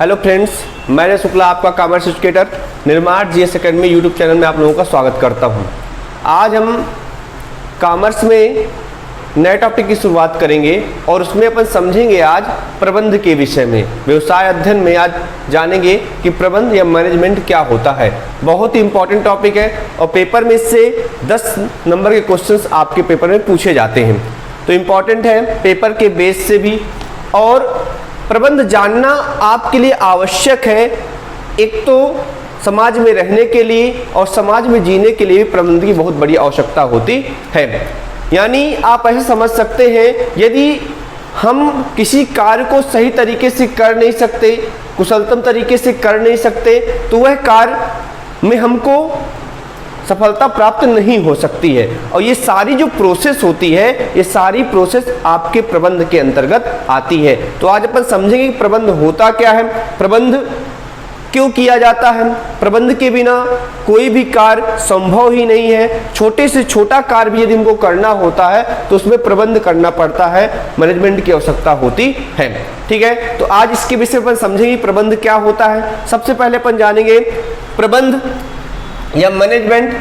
Hello friends, मैं शुक्ला आपका commerce educator निर्माण जीएस एकेडमी यूट्यूब चैनल में आप लोगों का स्वागत करता हूं। आज हम कॉमर्स में नए टॉपिक की शुरुआत करेंगे और उसमें अपन समझेंगे आज प्रबंध के विषय में। व्यवसाय अध्ययन में आज जानेंगे कि प्रबंध या मैनेजमेंट क्या होता है। बहुत ही इंपॉर्टेंट टॉपिक है और पेपर में इससे 10 नंबर के क्वेश्चंस आपके पेपर में पूछे जाते हैं, तो इम्पॉर्टेंट है पेपर के बेस से भी। और प्रबंध जानना आपके लिए आवश्यक है, एक तो समाज में रहने के लिए और समाज में जीने के लिए भी प्रबंध की बहुत बड़ी आवश्यकता होती है। यानी आप ऐसे समझ सकते हैं, यदि हम किसी कार्य को सही तरीके से कर नहीं सकते, कुशलतम तरीके से कर नहीं सकते, तो वह कार्य में हमको सफलता प्राप्त नहीं हो सकती है। और ये सारी जो प्रोसेस होती है, ये सारी प्रोसेस आपके प्रबंध के अंतर्गत आती है। तो आज अपन समझेंगे कि प्रबंध होता क्या है, प्रबंध क्यों किया जाता है। प्रबंध के बिना कोई भी कार्य संभव ही नहीं है। छोटे से छोटा कार्य भी यदि हमको करना होता है तो उसमें प्रबंध करना पड़ता है, मैनेजमेंट की आवश्यकता होती है। ठीक है, तो आज इसके विषय पर समझेंगे प्रबंध क्या होता है। सबसे पहले अपन जानेंगे प्रबंध या मैनेजमेंट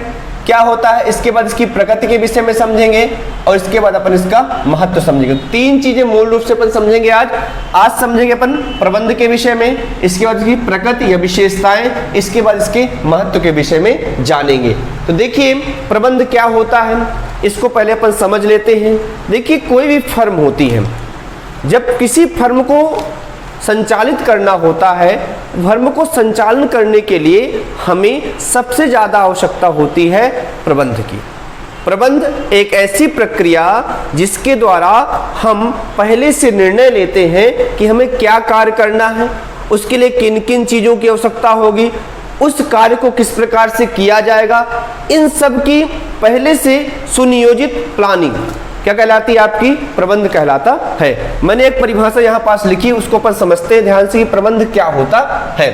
क्या होता है, इसके बाद इसकी प्रकृति के विषय में समझेंगे और इसके बाद अपन इसका महत्व समझेंगे। तीन चीजें मूल रूप से अपन समझेंगे आज समझेंगे अपन प्रबंध के विषय में, इसके बाद इसकी प्रकृति या विशेषताएं, इसके बाद इसके महत्व के विषय में जानेंगे। तो देखिए प्रबंध क्या होता है, इसको पहले अपन समझ लेते हैं। देखिए कोई भी फर्म होती है, जब किसी फर्म को संचालित करना होता है, फर्म को संचालन करने के लिए हमें सबसे ज़्यादा आवश्यकता होती है प्रबंध की। प्रबंध एक ऐसी प्रक्रिया जिसके द्वारा हम पहले से निर्णय लेते हैं कि हमें क्या कार्य करना है, उसके लिए किन किन चीज़ों की आवश्यकता होगी, उस कार्य को किस प्रकार से किया जाएगा, इन सब की पहले से सुनियोजित प्लानिंग क्या कहलाती है, आपकी प्रबंध कहलाता है। मैंने एक परिभाषा यहाँ पास लिखी, उसको अपन समझते हैं ध्यान से कि प्रबंध क्या होता है।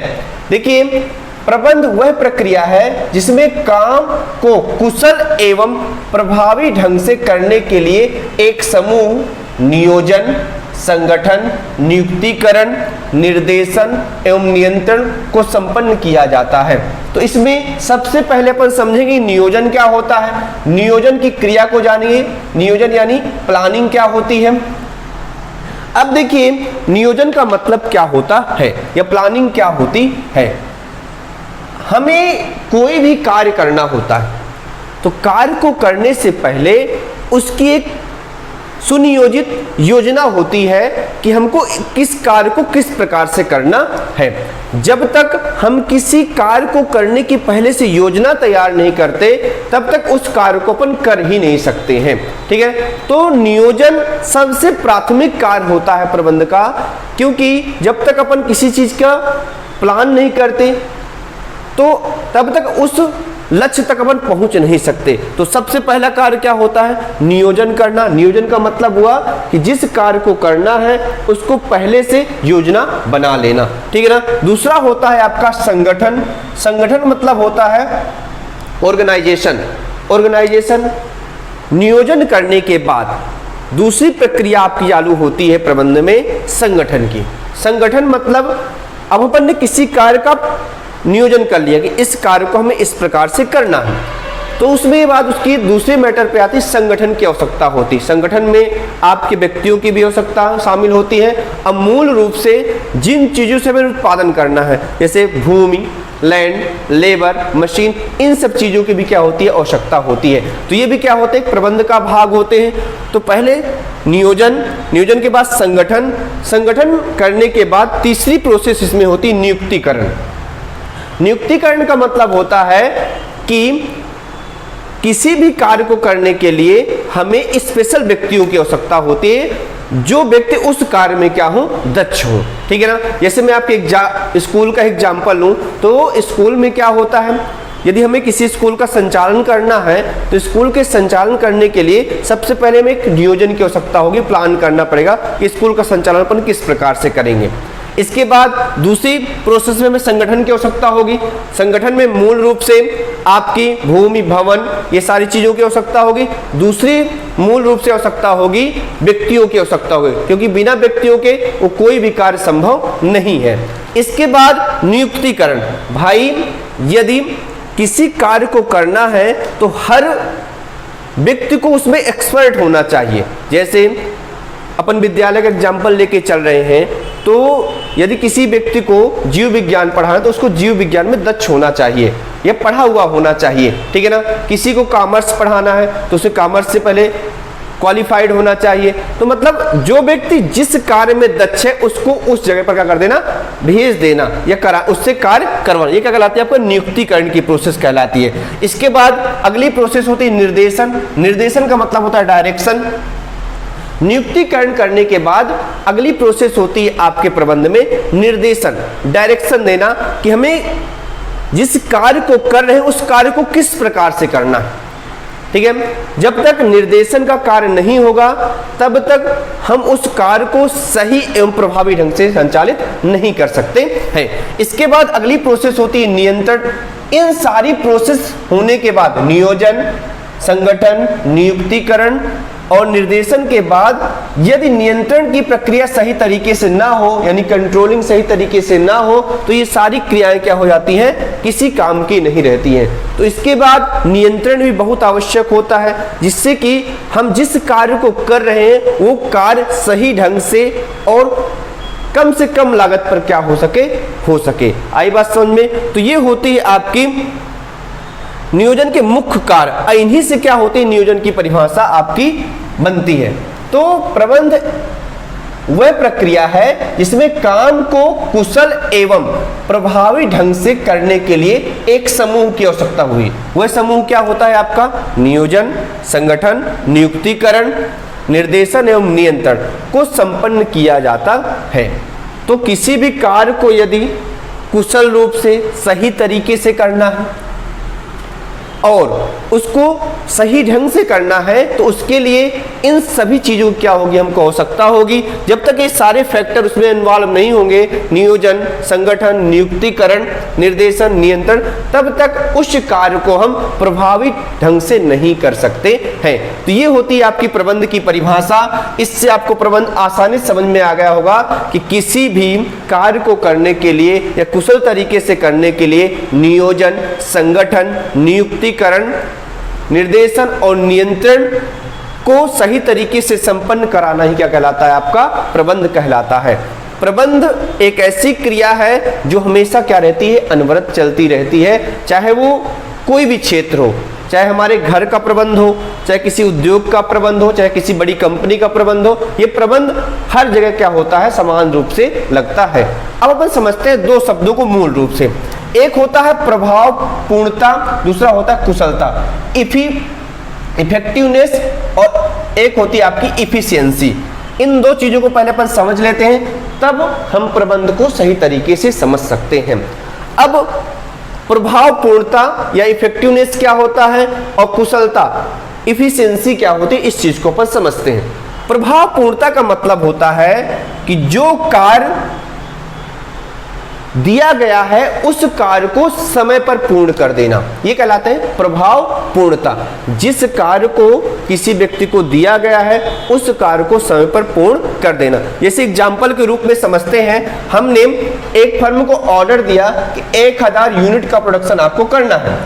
देखिए प्रबंध वह प्रक्रिया है जिसमें काम को कुशल एवं प्रभावी ढंग से करने के लिए एक समूह नियोजन, संगठन, नियुक्तिकरण, निर्देशन एवं नियंत्रण को संपन्न किया जाता है। तो इसमें सबसे पहले अपन समझेंगे नियोजन क्या होता है, नियोजन की क्रिया को जानेंगे। नियोजन यानी प्लानिंग क्या होती है। अब देखिए नियोजन का मतलब क्या होता है या प्लानिंग क्या होती है। हमें कोई भी कार्य करना होता है तो कार्य को करने से पहले उसकी एक सुनियोजित योजना होती है कि हमको किस कार्य को किस प्रकार से करना है। जब तक हम किसी कार्य को करने की पहले से योजना तैयार नहीं करते, तब तक उस कार्य को अपन कर ही नहीं सकते हैं। ठीक है, तो नियोजन सबसे प्राथमिक कार्य होता है प्रबंध का, क्योंकि जब तक अपन किसी चीज का प्लान नहीं करते तो तब तक उस लक्ष्य तक अपन पहुंच नहीं सकते। तो सबसे पहला कार्य क्या होता है, नियोजन करना। नियोजन का मतलब हुआ कि जिस कार्य को करना है उसको पहले से योजना बना लेना। ठीक है ना। दूसरा होता है आपका संगठन। संगठन मतलब होता है ऑर्गेनाइजेशन। ऑर्गेनाइजेशन नियोजन करने के बाद दूसरी प्रक्रिया आपकी चालू होती है प्रबंध में, संगठन की। संगठन मतलब अब अपन ने किसी कार्य का नियोजन कर लिया कि इस कार्य को हमें इस प्रकार से करना है, तो उसमें बाद उसकी दूसरे मैटर पे आती संगठन की आवश्यकता होती। संगठन में आपके व्यक्तियों की भी आवश्यकता शामिल होती है। अब मूल रूप से जिन चीज़ों से हमें उत्पादन करना है, जैसे भूमि, लैंड, लेबर, मशीन, इन सब चीज़ों की भी क्या होती है, आवश्यकता होती है। तो ये भी क्या होते हैं, प्रबंध का भाग होते हैं। तो पहले नियोजन, नियोजन के बाद संगठन, संगठन करने के बाद तीसरी प्रोसेस इसमें होती है नियुक्तिकरण। नियुक्तिकरण का मतलब होता है कि किसी भी कार्य को करने के लिए हमें स्पेशल व्यक्तियों की आवश्यकता होती है, जो व्यक्ति उस कार्य में क्या हो, दक्ष हो। ठीक है ना। जैसे मैं आपके स्कूल का एग्जाम्पल लूँ तो स्कूल में क्या होता है, यदि हमें किसी स्कूल का संचालन करना है तो स्कूल के संचालन करने के लिए सबसे पहले हमें एक नियोजन की आवश्यकता होगी, प्लान करना पड़ेगा कि स्कूल का संचालन अपन किस प्रकार से करेंगे। इसके बाद दूसरी प्रोसेस में हमें संगठन की आवश्यकता होगी। संगठन में मूल रूप से आपकी भूमि, भवन, ये सारी चीजों की आवश्यकता होगी। दूसरी मूल रूप से आवश्यकता होगी व्यक्तियों की आवश्यकता होगी, क्योंकि बिना व्यक्तियों के वो कोई भी कार्य संभव नहीं है। इसके बाद नियुक्तिकरण। भाई यदि किसी कार्य को करना है तो हर व्यक्ति को उसमें एक्सपर्ट होना चाहिए। जैसे अपन विद्यालय का एग्जाम्पल लेके चल रहे हैं, तो यदि किसी व्यक्ति को जीव विज्ञान पढ़ाना है तो उसको जीव विज्ञान में दक्ष होना चाहिए या पढ़ा हुआ होना चाहिए, ठीक है ना। किसी को कॉमर्स पढ़ाना है तो उसे कॉमर्स से पहले क्वालिफाइड होना चाहिए। तो मतलब जो व्यक्ति जिस कार्य में दक्ष है उसको उस जगह पर क्या कर देना, भेज देना या उससे कार्य करवाना। ये क्या कहलाती है, आपको नियुक्तिकरण की प्रोसेस कहलाती है। इसके बाद अगली प्रोसेस होती है निर्देशन। निर्देशन का मतलब होता है डायरेक्शन। नियुक्तिकरण करने के बाद अगली प्रोसेस होती है आपके प्रबंध में निर्देशन, डायरेक्शन देना कि हमें जिस कार्य को कर रहे हैं उस कार्य को किस प्रकार से करना है, ठीक है। जब तक निर्देशन का कार्य नहीं होगा तब तक हम उस कार्य को सही एवं प्रभावी ढंग से संचालित नहीं कर सकते हैं। इसके बाद अगली प्रोसेस होती है नियंत्रण। इन सारी प्रोसेस होने के बाद नियोजन, संगठन, नियुक्तिकरण और निर्देशन के बाद यदि नियंत्रण की प्रक्रिया सही तरीके से ना हो, यानी कंट्रोलिंग सही तरीके से ना हो, तो ये सारी क्रियाएं क्या हो जाती हैं, किसी काम की नहीं रहती हैं। तो इसके बाद नियंत्रण भी बहुत आवश्यक होता है, जिससे कि हम जिस कार्य को कर रहे हैं वो कार्य सही ढंग से और कम से कम लागत पर क्या हो सके। आई बात समझ में। तो ये होती है आपकी नियोजन के मुख्य कार्य। इन्हीं से क्या होती है, नियोजन की परिभाषा आपकी बनती है। तो प्रबंध वह प्रक्रिया है जिसमें काम को कुशल एवं प्रभावी ढंग से करने के लिए एक समूह की आवश्यकता हुई। वह समूह क्या होता है आपका, नियोजन, संगठन, नियुक्तिकरण, निर्देशन एवं नियंत्रण को संपन्न किया जाता है। तो किसी भी कार्य को यदि कुशल रूप से सही तरीके से करना है और उसको सही ढंग से करना है तो उसके लिए इन सभी चीजों की क्या होगी, हमको आवश्यकता होगी। जब तक ये सारे फैक्टर उसमें इन्वॉल्व नहीं होंगे, नियोजन, संगठन, नियुक्तिकरण, निर्देशन, नियंत्रण, तब तक उस कार्य को हम प्रभावी ढंग से नहीं कर सकते हैं। तो ये होती है आपकी प्रबंध की परिभाषा। इससे आपको प्रबंध आसानी समझ में आ गया होगा कि किसी भी कार्य को करने के लिए या कुशल तरीके से करने के लिए नियोजन, संगठन, नियुक्तिकरण, निर्देशन और नियंत्रण को सही तरीके से संपन्न कराना ही क्या कहलाता है, आपका प्रबंध कहलाता है। प्रबंध एक ऐसी क्रिया है जो हमेशा क्या रहती है, अनवरत चलती रहती है। चाहे वो कोई भी क्षेत्र हो, चाहे हमारे घर का प्रबंध हो, चाहे किसी उद्योग का प्रबंध हो, चाहे किसी बड़ी कंपनी का प्रबंध हो, ये प्रबंध हर जगह क्या होता है, समान रूप से लगता है। अब अपन समझते हैं दो शब्दों को मूल रूप से। एक होता है प्रभाव पूर्णता, दूसरा होता है कुशलता, इफेक्टिवनेस, और एक होती है आपकी इफिशियंसी। इन दो चीजों को पहले अपन समझ लेते हैं, तब हम प्रबंध को सही तरीके से समझ सकते हैं। अब प्रभाव पूर्णता या इफेक्टिवनेस क्या होता है और कुशलता, इफिशियंसी क्या होती है, इस चीज को अपन समझते हैं। प्रभाव पूर्णता का मतलब होता है कि जो कार्य दिया गया है उस कार्य को समय पर पूर्ण कर देना, ये कहलाते हैं प्रभाव पूर्णता। जिस कार्य को किसी व्यक्ति को दिया गया है उस कार्य को समय पर पूर्ण कर देना। जैसे एग्जाम्पल के रूप में समझते हैं, हमने एक फर्म को ऑर्डर दिया कि 1000 यूनिट का प्रोडक्शन आपको करना है।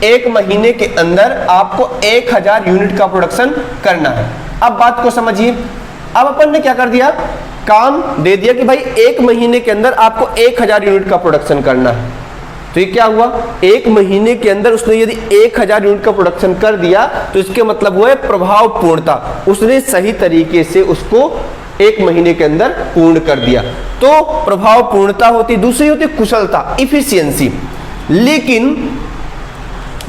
एक महीने के अंदर आपको 1000 यूनिट का प्रोडक्शन करना है। अब बात को समझिए। अब अपन ने क्या कर दिया, काम दे दिया कि भाई एक महीने के अंदर आपको 1000 यूनिट का प्रोडक्शन करना है। तो ये क्या हुआ, एक महीने के अंदर उसने यदि 1000 यूनिट का प्रोडक्शन कर दिया तो इसके मतलब हुआ है प्रभाव पूर्णता। उसने सही तरीके से उसको एक महीने के अंदर पूर्ण कर दिया, तो प्रभाव पूर्णता होती। दूसरी होती कुशलता, इफिशियंसी। लेकिन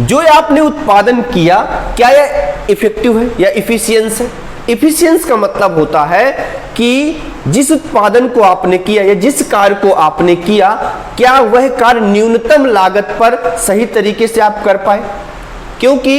जो आपने उत्पादन किया, क्या यह इफेक्टिव है या इफिशियंस है? इफिशियंस का मतलब होता है कि जिस उत्पादन को आपने किया या जिस कार्य को आपने किया, क्या वह कार्य न्यूनतम लागत पर सही तरीके से आप कर पाए। क्योंकि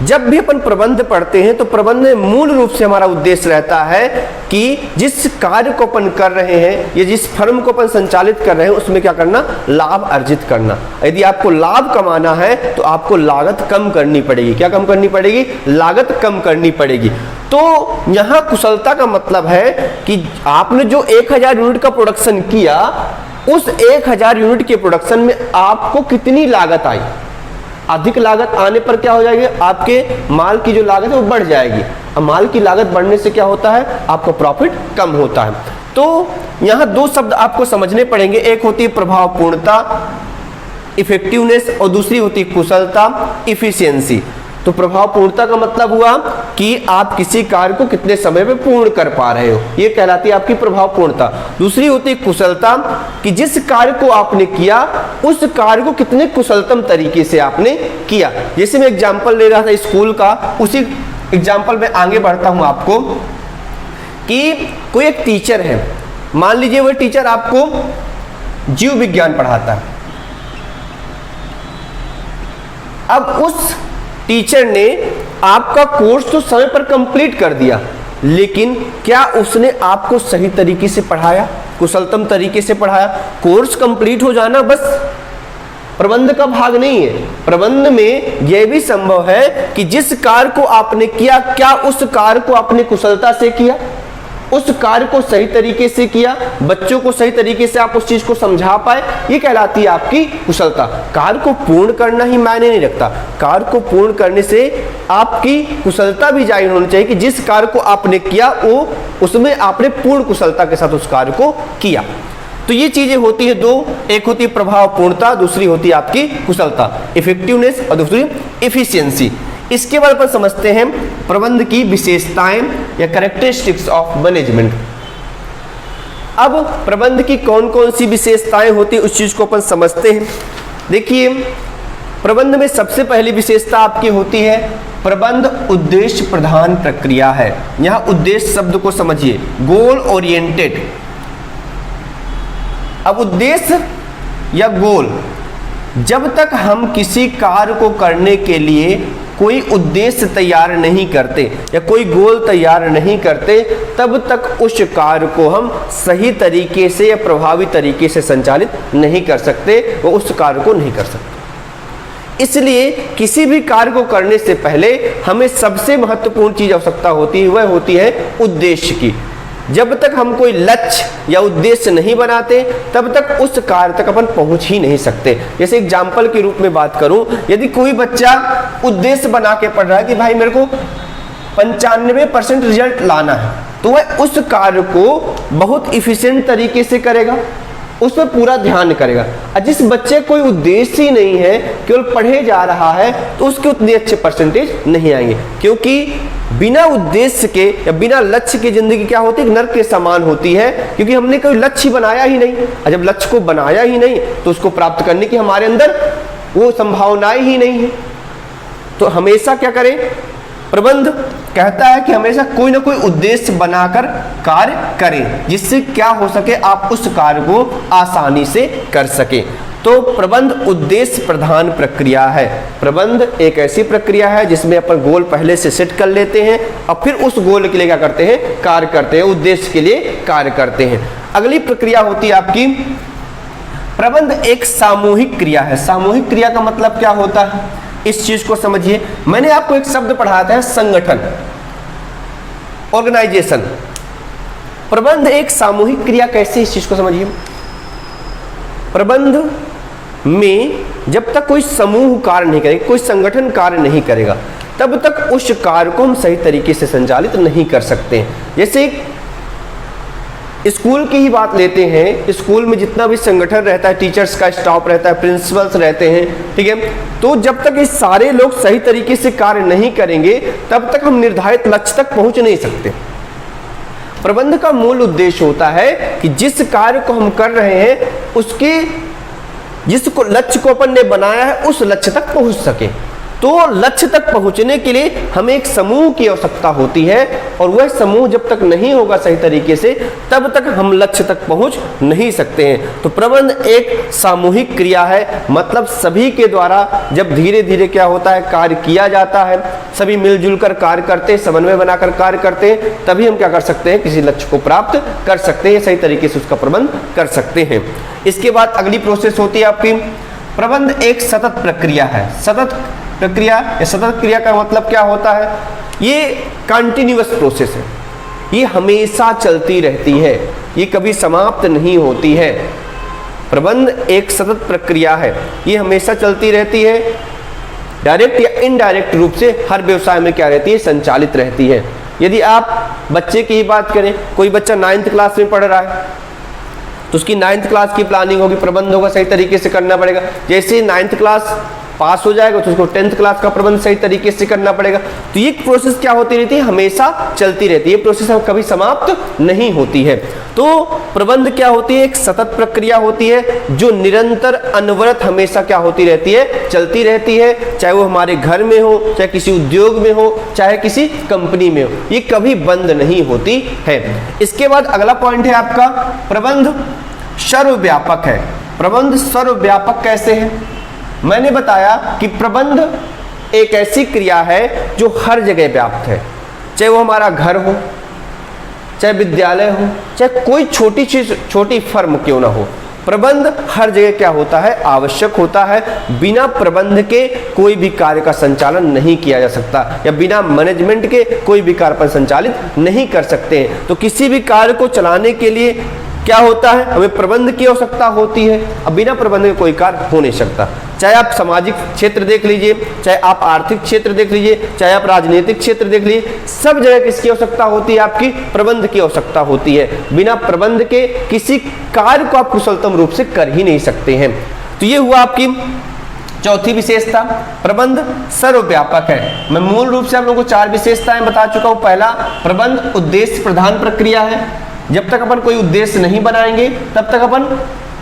जब भी अपन प्रबंध पढ़ते हैं तो प्रबंध में मूल रूप से हमारा उद्देश्य रहता है कि जिस कार्य को अपन कर रहे हैं या जिस फर्म को अपन संचालित कर रहे हैं उसमें क्या करना, लाभ अर्जित करना। यदि आपको लाभ कमाना है तो आपको लागत कम करनी पड़ेगी। क्या कम करनी पड़ेगी? लागत कम करनी पड़ेगी। तो यहाँ कुशलता का मतलब है कि आपने जो 1000 यूनिट का प्रोडक्शन किया, उस 1000 यूनिट के प्रोडक्शन में आपको कितनी लागत आई। अधिक लागत आने पर क्या हो जाएगी, आपके माल की जो लागत है वो बढ़ जाएगी। अब माल की लागत बढ़ने से क्या होता है, आपका प्रॉफिट कम होता है। तो यहाँ दो शब्द आपको समझने पड़ेंगे, एक होती है प्रभावपूर्णता, इफेक्टिवनेस, और दूसरी होती है कुशलता, इफिशियंसी। तो प्रभावपूर्णता का मतलब हुआ कि आप किसी कार्य को कितने समय में पूर्ण कर पा रहे हो, ये कहलाती है आपकी प्रभावपूर्णता। दूसरी होती है कुशलता, कि जिस कार्य को आपने किया उस कार्य को कितने कुशलतम तरीके से आपने किया। जैसे मैं एग्जांपल ले रहा था स्कूल का, उसी एग्जांपल में आगे बढ़ता हूं आपको कि कोई एक टीचर है, मान लीजिए वो टीचर आपको जीव विज्ञान पढ़ाता है। अब उस टीचर ने आपका कोर्स तो समय पर कंप्लीट कर दिया, लेकिन क्या उसने आपको सही तरीके से पढ़ाया, कुशलतम तरीके से पढ़ाया? कोर्स कंप्लीट हो जाना बस प्रबंध का भाग नहीं है। प्रबंध में यह भी संभव है कि जिस कार्य को आपने किया, क्या उस कार्य को आपने कुशलता से किया, उस कार्य को सही तरीके से किया, बच्चों को सही तरीके से आप उस चीज को समझा पाए, ये कहलाती है आपकी कुशलता। कार्य को पूर्ण करना ही मायने नहीं रखता, कार्य को पूर्ण करने से आपकी कुशलता भी जाहिर होनी चाहिए कि जिस कार्य को आपने किया वो उसमें आपने पूर्ण कुशलता के साथ उस कार्य को किया। तो ये चीजें होती है दो, एक होती है प्रभावपूर्णता, दूसरी होती है आपकी कुशलता, इफेक्टिवनेस, और दूसरी इफिशियंसी। इसके बाद पर समझते हैं प्रबंध की विशेषताएं या कैरेक्टरिस्टिक्स ऑफ मैनेजमेंट। अब प्रबंध की कौन कौन सी विशेषताएं होती है उस चीज को अपन समझते हैं। देखिए, प्रबंध में सबसे पहली विशेषता आपकी होती है प्रबंध उद्देश्य प्रधान प्रक्रिया है। यहां उद्देश्य शब्द को समझिए, गोल ओरिएंटेड। अब उद्देश्य या गोल, जब तक हम किसी कार्य को करने के लिए कोई उद्देश्य तैयार नहीं करते या कोई गोल तैयार नहीं करते, तब तक उस कार्य को हम सही तरीके से या प्रभावी तरीके से संचालित नहीं कर सकते, वो उस कार्य को नहीं कर सकते। इसलिए किसी भी कार्य को करने से पहले हमें सबसे महत्वपूर्ण चीज आवश्यकता होती है, वह होती है उद्देश्य की। जब तक हम कोई लक्ष्य या उद्देश्य नहीं बनाते तब तक उस कार्य तक अपन पहुंच ही नहीं सकते। जैसे एग्जाम्पल के रूप में बात करूं, यदि कोई बच्चा उद्देश्य बना के पढ़ रहा है कि भाई मेरे को 95% रिजल्ट लाना है, तो वह उस कार्य को बहुत इफिशिएंट तरीके से करेगा, उस पर पूरा ध्यान करेगा। और जिस बच्चे कोई उद्देश्य ही नहीं है, केवल पढ़े जा रहा है, तो उसके उतने अच्छे परसेंटेज नहीं आएंगे, क्योंकि बिना उद्देश्य के या बिना लक्ष्य की जिंदगी क्या होती है, नर्क के समान होती है, क्योंकि हमने कोई लक्ष्य बनाया ही नहीं। और जब लक्ष्य को बनाया ही नहीं तो उसको प्राप्त करने की हमारे अंदर वो संभावनाएं ही नहीं है। तो हमेशा क्या करें, प्रबंध कहता है कि हमेशा कोई ना कोई उद्देश्य बनाकर कार्य करें, जिससे क्या हो सके, आप उस कार्य को आसानी से कर सके। तो प्रबंध उद्देश्य प्रधान प्रक्रिया है। प्रबंध एक ऐसी प्रक्रिया है जिसमें अपन गोल पहले से सेट कर लेते हैं और फिर उस गोल के लिए क्या करते हैं, कार्य करते हैं, उद्देश्य के लिए कार्य करते हैं। अगली प्रक्रिया होती है आपकी, प्रबंध एक सामूहिक क्रिया है। सामूहिक क्रिया का मतलब क्या होता है, इस चीज को समझिए। मैंने आपको एक शब्द पढ़ाया था, संगठन, ऑर्गेनाइजेशन। प्रबंध एक सामूहिक क्रिया कैसे, इस चीज को समझिए। प्रबंध में जब तक कोई समूह कार्य नहीं करेगा, कोई संगठन कार्य नहीं करेगा, तब तक उस कार्य को हम सही तरीके से संचालित नहीं कर सकते हैं। जैसे स्कूल की ही बात लेते हैं, स्कूल में जितना भी संगठन रहता है, टीचर्स का स्टाफ रहता है, प्रिंसिपल्स रहते हैं, ठीक है, तो जब तक ये सारे लोग सही तरीके से कार्य नहीं करेंगे तब तक हम निर्धारित लक्ष्य तक पहुंच नहीं सकते। प्रबंध का मूल उद्देश्य होता है कि जिस कार्य को हम कर रहे हैं उसके जिसको लक्ष्य को अपन ने बनाया है उस लक्ष्य तक पहुंच सके। तो लक्ष्य तक पहुंचने के लिए हमें एक समूह की आवश्यकता होती है, और वह समूह जब तक नहीं होगा सही तरीके से, तब तक हम लक्ष्य तक पहुंच नहीं सकते हैं। तो प्रबंध एक सामूहिक क्रिया है, मतलब सभी के द्वारा जब धीरे धीरे क्या होता है, कार्य किया जाता है, सभी मिलजुल कर कार्य करते हैं, समन्वय बनाकर कार्य करते हैं, तभी हम क्या कर सकते हैं, किसी लक्ष्य को प्राप्त कर सकते हैं, सही तरीके से उसका प्रबंध कर सकते हैं। इसके बाद अगली प्रोसेस होती है आपकी, प्रबंध एक सतत प्रक्रिया है। सतत प्रक्रिया या सतत क्रिया का मतलब क्या होता है, ये कंटिन्यूअस प्रोसेस है, ये हमेशा चलती रहती है, ये कभी समाप्त नहीं होती है। प्रबंध एक सतत प्रक्रिया है, ये हमेशा चलती रहती है, डायरेक्ट या इनडायरेक्ट रूप से हर व्यवसाय में क्या रहती है, संचालित रहती है। यदि आप बच्चे की ही बात करें, कोई बच्चा 9th क्लास में पढ़ रहा है, तो उसकी 9th क्लास की प्लानिंग होगी, प्रबंध होगा, सही तरीके से करना पड़ेगा। जैसे ही 9th क्लास पास हो जाएगा तो उसको 10th क्लास का प्रबंध सही तरीके से करना पड़ेगा। तो ये प्रोसेस क्या होती रहती है, हमेशा चलती रहती है, ये प्रोसेस कभी समाप्त नहीं होती है। तो प्रबंध क्या होती है, एक सतत प्रक्रिया होती है जो निरंतर अनवरत हमेशा क्या होती रहती है, चलती रहती है, चाहे वो हमारे घर में हो, चाहे किसी उद्योग में हो, चाहे किसी कंपनी में हो, ये कभी बंद नहीं होती है। इसके बाद अगला पॉइंट है आपका, प्रबंध सर्वव्यापक है। प्रबंध सर्वव्यापक कैसे है, मैंने बताया कि प्रबंध एक ऐसी क्रिया है जो हर जगह व्याप्त है, चाहे वो हमारा घर हो, चाहे विद्यालय हो, चाहे कोई छोटी चीज, छोटी फर्म क्यों ना हो, प्रबंध हर जगह क्या होता है, आवश्यक होता है। बिना प्रबंध के कोई भी कार्य का संचालन नहीं किया जा सकता, या बिना मैनेजमेंट के कोई भी कार्य पर संचालित नहीं कर सकते हैं। तो किसी भी कार्य को चलाने के लिए क्या होता है, हमें प्रबंध की आवश्यकता होती है। अब बिना प्रबंध के कोई कार्य हो नहीं सकता, चाहे आप सामाजिक क्षेत्र देख लीजिए, चाहे आप आर्थिक क्षेत्र देख लीजिए, चाहे आप राजनीतिक क्षेत्र देख लीजिए, सब जगह किसकी आवश्यकता होती है, आपकी प्रबंध की आवश्यकता होती है। बिना प्रबंध के किसी कार्य को आप कुशलतम रूप से कर ही नहीं सकते हैं। तो ये हुआ आपकी चौथी विशेषता, प्रबंध सर्वव्यापक है। मैं मूल रूप से आप लोगों को 4 विशेषताएं बता चुका हूं। पहला, प्रबंध उद्देश्य प्रधान प्रक्रिया है। जब तक अपन कोई उद्देश्य नहीं बनाएंगे तब तक अपन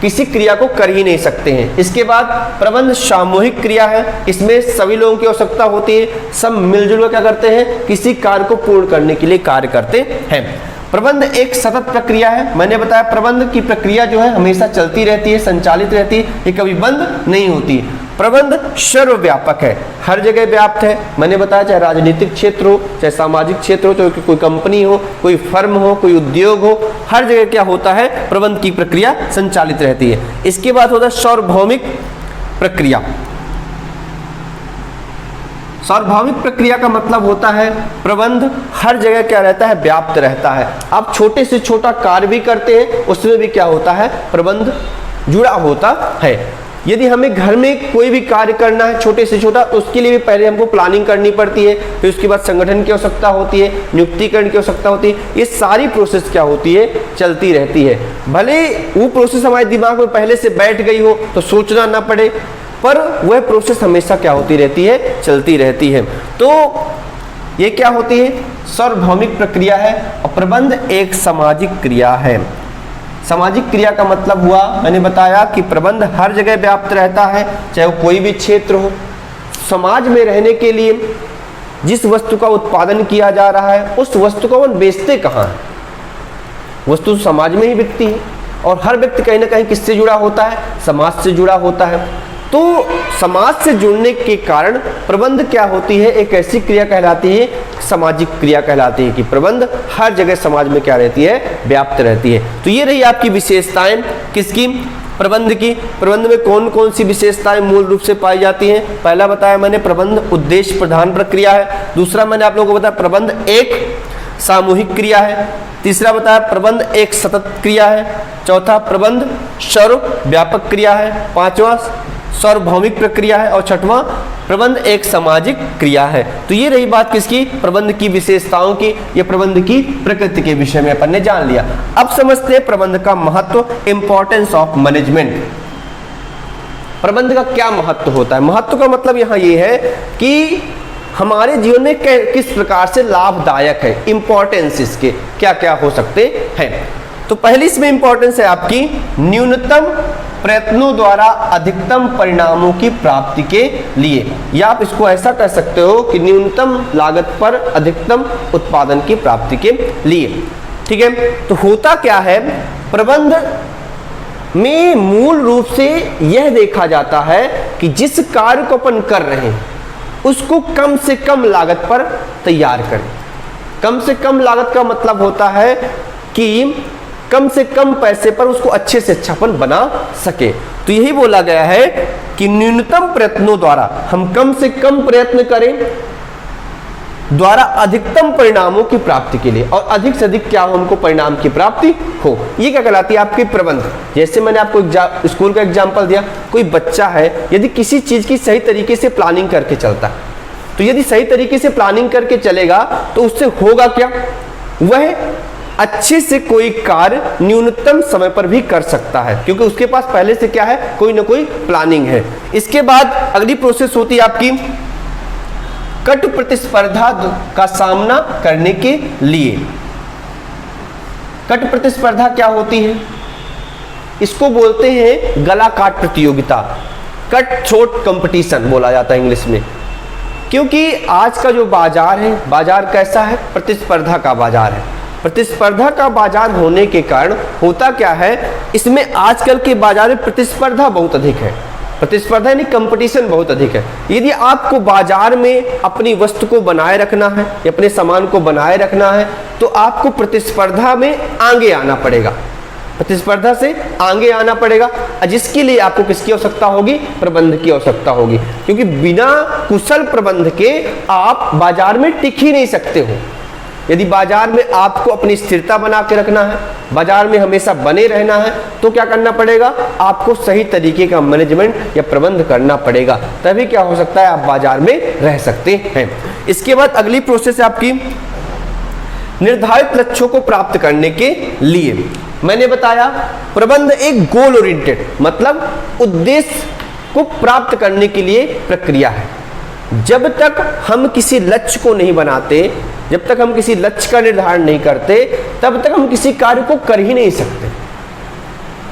किसी क्रिया को कर ही नहीं सकते हैं। इसके बाद प्रबंध सामूहिक क्रिया है, इसमें सभी लोगों की आवश्यकता होती है, सब मिलजुल कर क्या करते हैं, किसी कार्य को पूर्ण करने के लिए कार्य करते हैं। प्रबंध एक सतत प्रक्रिया है, मैंने बताया प्रबंध की प्रक्रिया जो है हमेशा चलती रहती है, संचालित रहती है, ये कभी बंद नहीं होती। प्रबंध सर्वव्यापक है, हर जगह व्याप्त है, मैंने बताया चाहे राजनीतिक क्षेत्र हो, चाहे सामाजिक क्षेत्र हो, चाहे कोई कंपनी हो, कोई फर्म हो, कोई उद्योग हो, हर जगह क्या होता है, प्रबंध की प्रक्रिया संचालित रहती है। इसके बाद होता है सार्वभौमिक प्रक्रिया। सार्वभौमिक प्रक्रिया का मतलब होता है प्रबंध हर जगह क्या रहता है, व्याप्त रहता है। आप छोटे से छोटा कार्य भी करते हैं, उसमें भी क्या होता है, प्रबंध जुड़ा होता है। यदि हमें घर में कोई भी कार्य करना है छोटे से छोटा, तो उसके लिए भी पहले हमको प्लानिंग करनी पड़ती है, फिर उसके बाद संगठन की आवश्यकता होती है, नियुक्तिकरण की आवश्यकता होती है। ये सारी प्रोसेस क्या होती है, चलती रहती है। भले वो प्रोसेस हमारे दिमाग में पहले से बैठ गई हो तो सोचना ना पड़े, पर वह प्रोसेस हमेशा क्या होती रहती है, चलती रहती है। तो ये क्या होती है, सार्वभौमिक प्रक्रिया है। और प्रबंध एक सामाजिक क्रिया है। सामाजिक क्रिया का मतलब हुआ, मैंने बताया कि प्रबंध हर जगह व्याप्त रहता है, चाहे वो कोई भी क्षेत्र हो। समाज में रहने के लिए जिस वस्तु का उत्पादन किया जा रहा है, उस वस्तु को हम बेचते कहाँ हैं, वस्तु समाज में ही बिकती है, और हर व्यक्ति कहीं ना कहीं किससे जुड़ा होता है, समाज से जुड़ा होता है। तो समाज से जुड़ने के कारण प्रबंध क्या होती है, एक ऐसी क्रिया कहलाती है, सामाजिक क्रिया कहलाती है, कि प्रबंध हर जगह समाज में क्या रहती है, व्याप्त रहती है। तो ये रही आपकी विशेषताएं किसकी, प्रबंध की। प्रबंध में कौन कौन सी विशेषताएं मूल रूप से पाई जाती हैं। पहला बताया मैंने, प्रबंध उद्देश्य प्रधान प्रक्रिया है। दूसरा मैंने आप लोगों को बताया प्रबंध एक सामूहिक क्रिया है। तीसरा बताया प्रबंध एक सतत क्रिया है। चौथा प्रबंध सर्वव्यापक क्रिया है। पांचवा सार्वभौमिक प्रक्रिया है। और छठवां प्रबंध एक सामाजिक क्रिया है। तो ये रही बात किसकी, प्रबंध की विशेषताओं की, ये प्रबंध की प्रकृति के विषय में अपन ने जान लिया। अब समझते हैं प्रबंध का महत्व, इंपॉर्टेंस ऑफ मैनेजमेंट। प्रबंध का क्या महत्व होता है। महत्व का मतलब यहाँ ये है कि हमारे जीवन में किस प्रकार से लाभदायक है, इंपॉर्टेंस इसके क्या क्या हो सकते हैं। तो पहली इसमें इंपॉर्टेंस है आपकी न्यूनतम प्रयत्नों द्वारा अधिकतम परिणामों की प्राप्ति के लिए, या आप इसको ऐसा कह सकते हो कि न्यूनतम लागत पर अधिकतम उत्पादन की प्राप्ति के लिए। ठीक है, तो होता क्या है, प्रबंध में मूल रूप से यह देखा जाता है कि जिस कार्य को अपन कर रहे हैं उसको कम से कम लागत पर तैयार करें। कम से कम लागत का मतलब होता है कि कम से कम पैसे पर उसको अच्छे से अच्छा अपन बना सके। तो यही बोला गया है कि न्यूनतम प्रयत्नों द्वारा, हम कम से कम प्रयत्न करें द्वारा अधिकतम परिणामों की प्राप्ति के लिए, और अधिक से अधिक क्या हो, हमको परिणाम की प्राप्ति हो। ये क्या कहलाती है, आपकी प्रबंध। जैसे मैंने आपको स्कूल का एग्जांपल दिया, कोई बच्चा है यदि किसी चीज की सही तरीके से प्लानिंग करके चलता है, तो यदि सही तरीके से प्लानिंग करके चलेगा तो उससे होगा क्या, वह अच्छे से कोई कार्य न्यूनतम समय पर भी कर सकता है, क्योंकि उसके पास पहले से क्या है, कोई ना कोई प्लानिंग है। इसके बाद अगली प्रोसेस होती है आपकी कट प्रतिस्पर्धा का सामना करने के लिए। कट प्रतिस्पर्धा क्या होती है, इसको बोलते हैं गला काट प्रतियोगिता, कट थ्रोट कंपटीशन बोला जाता है इंग्लिश में। क्योंकि आज का जो बाजार है, बाजार कैसा है, प्रतिस्पर्धा का बाजार है। प्रतिस्पर्धा का बाजार होने के कारण होता क्या है, इसमें आजकल के बाजार में प्रतिस्पर्धा बहुत अधिक है। प्रतिस्पर्धा यानी कंपटीशन बहुत अधिक है। यदि आपको बाजार में अपनी वस्तु को बनाए रखना है या अपने सामान को बनाए रखना है, तो आपको प्रतिस्पर्धा में आगे आना पड़ेगा, प्रतिस्पर्धा से आगे आना पड़ेगा, जिसके लिए आपको किसकी आवश्यकता होगी, प्रबंध की आवश्यकता होगी। क्योंकि बिना कुशल प्रबंध के आप बाजार में टिक ही नहीं सकते हो। यदि बाजार में आपको अपनी स्थिरता बना के रखना है, बाजार में हमेशा बने रहना है, तो क्या करना पड़ेगा, आपको सही तरीके का मैनेजमेंट या प्रबंध करना पड़ेगा, तभी क्या हो सकता है, आप बाजार में रह सकते हैं। इसके बाद अगली प्रोसेस है आपकी निर्धारित लक्ष्यों को प्राप्त करने के लिए। मैंने बताया प्रबंध एक गोल ओरिएंटेड, मतलब उद्देश्य को प्राप्त करने के लिए प्रक्रिया है। जब तक हम किसी लक्ष्य को नहीं बनाते, जब तक हम किसी लक्ष्य का निर्धारण नहीं करते, तब तक हम किसी कार्य को कर ही नहीं सकते।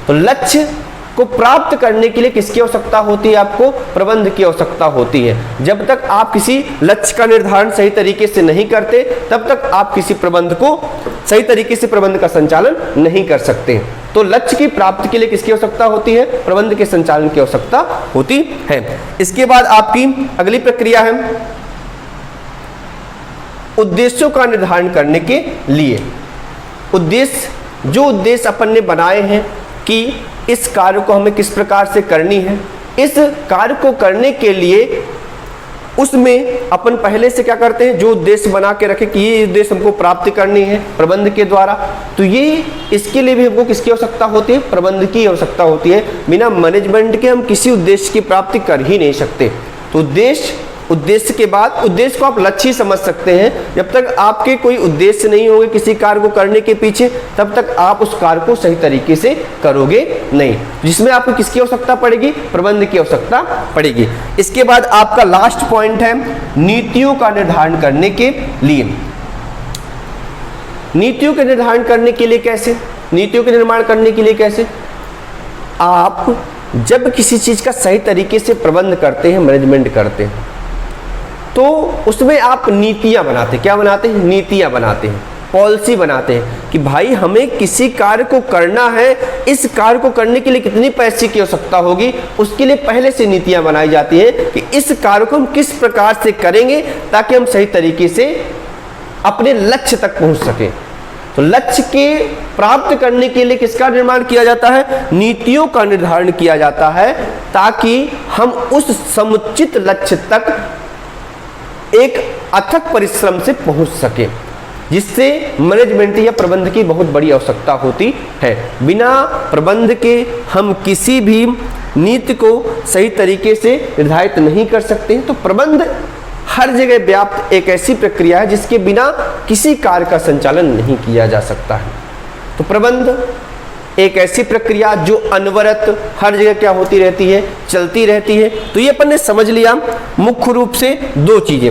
तो लक्ष्य को प्राप्त करने के लिए किसकी आवश्यकता होती है, आपको प्रबंध की आवश्यकता होती है। जब तक आप किसी लक्ष्य का निर्धारण सही तरीके से नहीं करते, तब तक आप किसी प्रबंध को सही तरीके से प्रबंध का संचालन नहीं कर सकते। तो लक्ष्य की प्राप्ति के लिए किसकी आवश्यकता होती है, प्रबंध के संचालन की आवश्यकता होती है। इसके बाद आपकी अगली प्रक्रिया है उद्देश्यों का निर्धारण करने के लिए। उद्देश्य, जो उद्देश्य अपन ने बनाए हैं कि इस कार्य को हमें किस प्रकार से करनी है, इस कार्य को करने के लिए उसमें अपन पहले से क्या करते हैं, जो उद्देश्य बना के रखे कि ये उद्देश्य हमको प्राप्ति करनी है प्रबंध के द्वारा, तो ये इसके लिए भी हमको किसकी आवश्यकता होती है, प्रबंध की आवश्यकता होती है। बिना मैनेजमेंट के हम किसी उद्देश्य की प्राप्ति कर ही नहीं सकते। तो उद्देश्य के बाद, उद्देश्य को आप लक्ष्य ही समझ सकते हैं। जब तक आपके कोई उद्देश्य नहीं होंगे किसी कार्य को करने के पीछे, तब तक आप उस कार्य को सही तरीके से करोगे नहीं, जिसमें आपको किसकी आवश्यकता पड़ेगी, प्रबंध की आवश्यकता पड़ेगी। इसके बाद आपका लास्ट पॉइंट है नीतियों का निर्धारण करने के लिए। नीतियों के निर्धारण करने के लिए कैसे, नीतियों के निर्माण करने के लिए कैसे, आप जब किसी चीज का सही तरीके से प्रबंध करते हैं, मैनेजमेंट करते हैं, तो उसमें आप नीतियां बनाते हैं। क्या बनाते हैं, नीतियां बनाते हैं, पॉलिसी बनाते हैं कि भाई हमें किसी कार्य को करना है, इस कार्य को करने के लिए कितनी पैसे की आवश्यकता होगी, उसके लिए पहले से नीतियां बनाई जाती हैं कि इस कार्य को हम किस प्रकार से करेंगे ताकि हम सही तरीके से अपने लक्ष्य तक पहुंच सके। तो लक्ष्य के प्राप्त करने के लिए किसका निर्माण किया जाता है, नीतियों का निर्धारण किया जाता है, ताकि हम उस समुचित लक्ष्य तक एक अथक परिश्रम से पहुंच सके, जिससे मैनेजमेंट या प्रबंध की बहुत बड़ी आवश्यकता होती है। बिना प्रबंध के हम किसी भी नीति को सही तरीके से निर्धारित नहीं कर सकते। तो प्रबंध हर जगह व्याप्त एक ऐसी प्रक्रिया है जिसके बिना किसी कार्य का संचालन नहीं किया जा सकता है। तो प्रबंध एक ऐसी प्रक्रिया जो अनवरत हर जगह क्या होती रहती है, चलती रहती है। तो ये अपन ने समझ लिया मुख्य रूप से दो चीजें।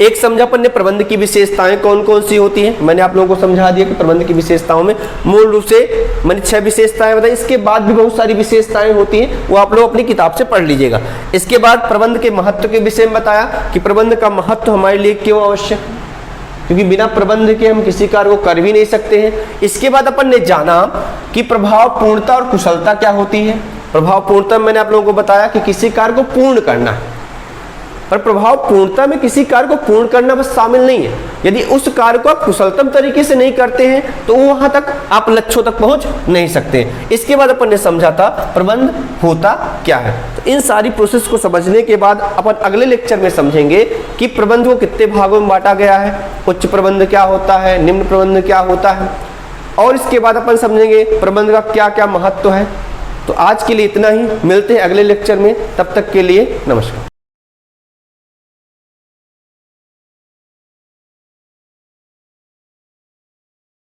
एक समझा अपन ने प्रबंध की विशेषताएं कौन कौन सी होती हैं, मैंने आप लोगों को समझा दिया कि प्रबंध की विशेषताओं में मूल रूप से मैंने 6 विशेषताएं बताई। इसके बाद भी बहुत सारी विशेषताएं होती हैं, वो आप लोग अपनी किताब से पढ़ लीजिएगा। इसके बाद प्रबंध के महत्व के विषय में बताया कि प्रबंध का महत्व हमारे लिए क्यों आवश्यक है, क्योंकि बिना प्रबंध के हम किसी कार्य को कर भी नहीं सकते हैं। इसके बाद अपन ने जाना कि प्रभावपूर्णता और कुशलता क्या होती है। प्रभावपूर्णता मैंने आप लोगों को बताया कि किसी कार्य को पूर्ण करना है, पर प्रभावपूर्णता में किसी कार्य को पूर्ण करना बस शामिल नहीं है। यदि उस कार्य को आप कुशलतम तरीके से नहीं करते हैं तो वहां तक आप लक्ष्यों तक पहुंच नहीं सकते। इसके बाद अपन ने समझा था प्रबंध होता क्या है। तो इन सारी प्रोसेस को समझने के बाद अपन अगले लेक्चर में समझेंगे कि प्रबंध को कितने भागों में बांटा गया है, उच्च प्रबंध क्या होता है, निम्न प्रबंध क्या होता है, और इसके बाद अपन समझेंगे प्रबंध का क्या क्या महत्व है। तो आज के लिए इतना ही, मिलते हैं अगले लेक्चर में, तब तक के लिए नमस्कार।